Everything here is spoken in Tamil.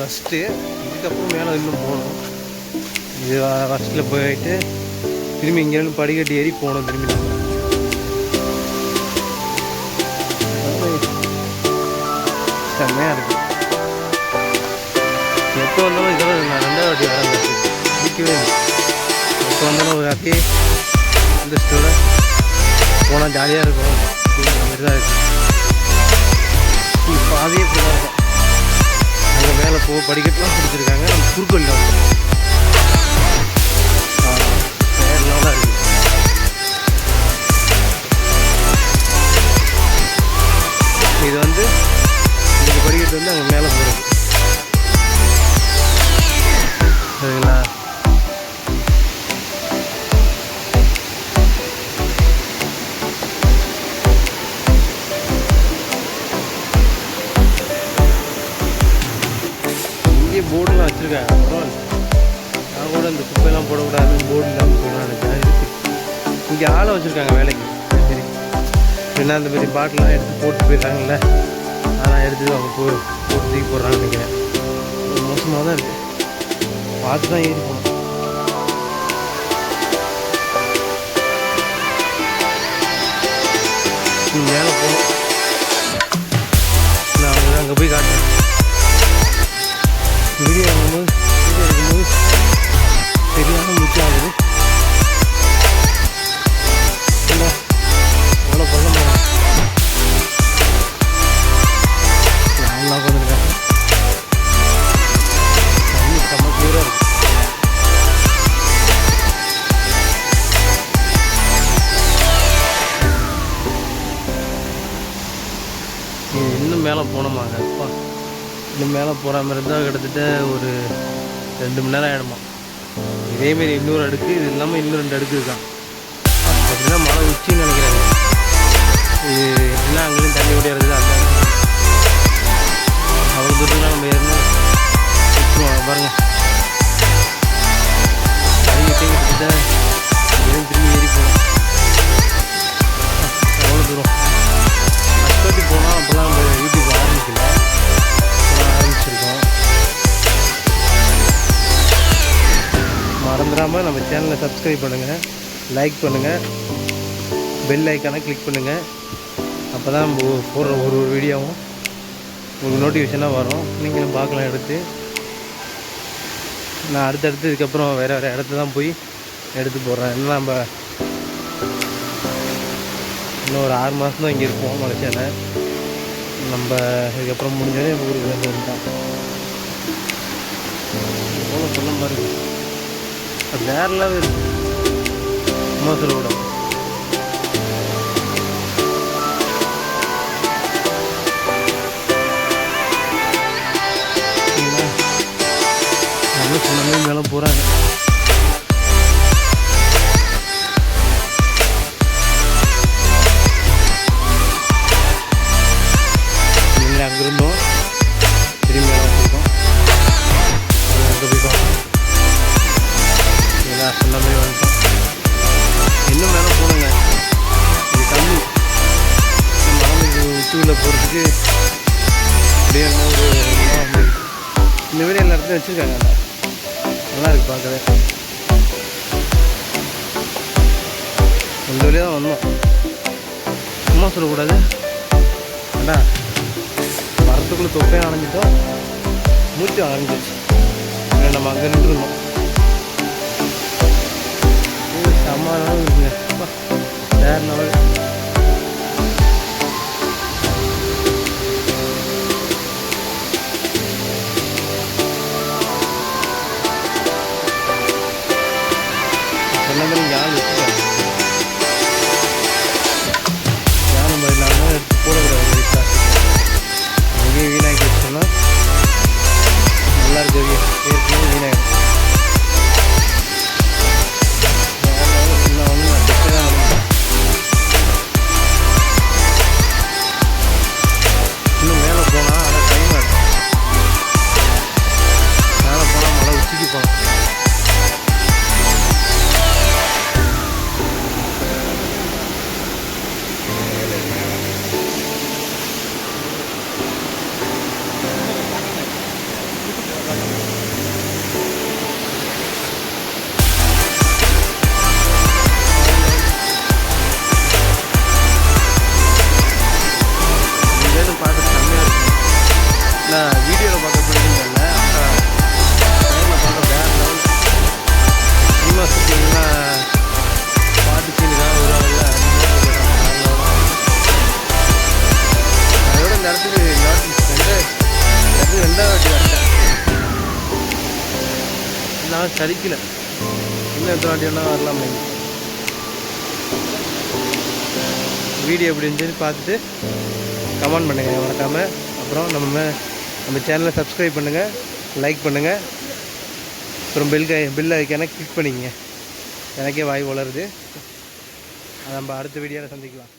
ஃபஸ்ட்டு. இதுக்கப்புறம் மேலே இன்னும் போகணும். இது ஃபஸ்ட்டில் போயிட்டு திரும்பி இங்கேருந்து படிக்கட்டு ஏறி போகணும். திரும்பி செம்மையாக இருக்குது. எப்போ வந்தாலும் இதெல்லாம் நான் 2வது வாட்டி வரேன். பிடிக்கவே இல்லை. எப்போ வந்தாலும் ஒரு அப்படியே இன்ட்ரெஸ்ட்டோட போனால் ஜாலியாக இருக்கும் அப்படிங்கிற மாதிரி தான் இருக்குது. பாதையே இப்படி தான் இருக்கும். அங்கே மேலே படிக்கட்டுலாம் பிடிச்சிருக்காங்க. நம்ம குறுக்கோளில் வந்து நேரெலாம் தான் இருக்குது. இது வந்து இந்த படிக்கட்டு வந்து அங்கே மேலே போகிறது. சரிங்களா? இங்கே போர்டெலாம் வச்சுருக்காங்க. பரவாயில்ல. நான் கூட இந்த குப்பையெல்லாம் போடக்கூடாதுன்னு போர்டு இல்லாமல் போடலாம் நினச்சேன். இருக்குது. இங்கே ஆளை வச்சுருக்காங்க வேலைக்கு. சரி, ஏன்னா அந்த மாதிரி பாட்டிலாம் எடுத்து போட்டு போயிடுறாங்கல்ல, அதெல்லாம் எடுத்து அவங்க போட்டு தூக்கி போடுறாங்கன்னு நினைக்கிறேன். மோசமாக தான் இருக்குது. பார்த்து தான் ஏறி போகணும். மேலே போகணும். நான் அங்கே போய் காட்டுறேன். வீடியோ எடுக்கும்போது சரியான முக்கியம் ஆகுது. எவ்வளோ பக்கம் போகணும். நல்லா உட்காந்துருக்கேன். தண்ணி செம்ம கிளியராக இருக்குது. இன்னும் மேலே போனோமாங்க. அப்பா, இன்னும் மேலே போகிற மாதிரி இருந்தால் கிட்டத்தட்ட ஒரு 2 மணி நேரம் ஆகிடுமா. இதேமாரி இன்னொரு அடுக்கு, இது இல்லாமல் இன்னும் 2 அடுக்கு இருக்கான். அப்படின்னா மழை உச்சின்னு நினைக்கிறாங்க. இது எப்படின்னா அங்கேயும் தண்ணி ஓடிறது. அந்த அவ்வளோ தூரத்துலாம் நம்ம ஏறணும். பாருங்கள், அதிகத்தை கிட்டத்தட்ட திரும்பி ஏறி போகணும். அவ்வளோ தூரம் கஷ்டப்பட்டு போனால். அப்போல்லாம் நம்ம யூடியூப் ஆரம்பிக்கல, ஆரம்பிச்சிருக்கோம். மறந்துடாமல் நம்ம சேனலை சப்ஸ்கிரைப் பண்ணுங்கள், லைக் பண்ணுங்கள், பெல் ஐக்கானை கிளிக் பண்ணுங்கள். அப்போ தான் நம்ம போடுற ஒரு வீடியோவும் உங்களுக்கு நோட்டிஃபிகேஷனாக வரும். நீங்களும் பார்க்கலாம் எடுத்து. நான் அடுத்தடுத்து இதுக்கப்புறம் வேறு இடத்துல தான் போய் எடுத்து போடுறேன். ஏன்னா நம்ம இன்னும் ஒரு 6 மாதம் தான் இங்கே இருப்போம் மலேசியாவில். நம்ம இதுக்கப்புறம் முடிஞ்சதே ஊருக்கு வந்துட்டான். எவ்வளோ சொல்ல மாதிரி அது நேரில் இருக்குது. சும்மா சொல்லக்கூடாது. நல்லா சொன்ன மேலே போகிறாங்க. அங்கிருந்தோம் திரும்பி மேலே வச்சுருக்கோம். அங்கே போய் பார்ப்போம். ஏன்னா சொன்ன மாதிரி வந்துட்டோம். இன்னும் மேலே போகணுங்க. இது கம்மி. மலை உச்சியில் போகிறதுக்கு அப்படியே இந்த மாதிரி எல்லா இடத்துலையும் வச்சுருக்காங்க. நல்லா இருக்குது பார்க்கவே. இந்த வழியாக தான் வந்தோம். சும்மா சொல்லக்கூடாது. அண்ணா வரத்துக்குள்ளே தொப்பையும் அணைஞ்சிட்டோம், மூச்சு அணைஞ்சிச்சு. நம்ம அங்கே நின்றுருந்தோம். சமாதானம் இருக்குங்க. வேறு லெவல். சொன்ன மாதிரி இங்கே ஆள் வச்சுருக்காங்க. யானை மாதிரி இல்லாமல் எடுத்து போடக்கூடாது. அங்கேயும் வீணாக்கி வச்சோம்னா நல்லா இருக்குது. ஏற்கனவே வீணாகிடும். இன்னும் வந்து நான் தான் சரிக்கல. இன்னும் எத்தனை வாட்டி வேணால் வரலாமே. வீடியோ எப்படி இருந்துச்சுன்னு பார்த்துட்டு கமெண்ட் பண்ணுங்கள் மறக்காமல். அப்புறம் நம்ம சேனலை சப்ஸ்கிரைப் பண்ணுங்கள், லைக் பண்ணுங்கள். அப்புறம் பெல் ஐக்கான கிளிக் பண்ணிக்கங்க. எனக்கே வாய் வளருது. அதை நம்ம அடுத்த வீடியோவில் சந்திக்கலாம்.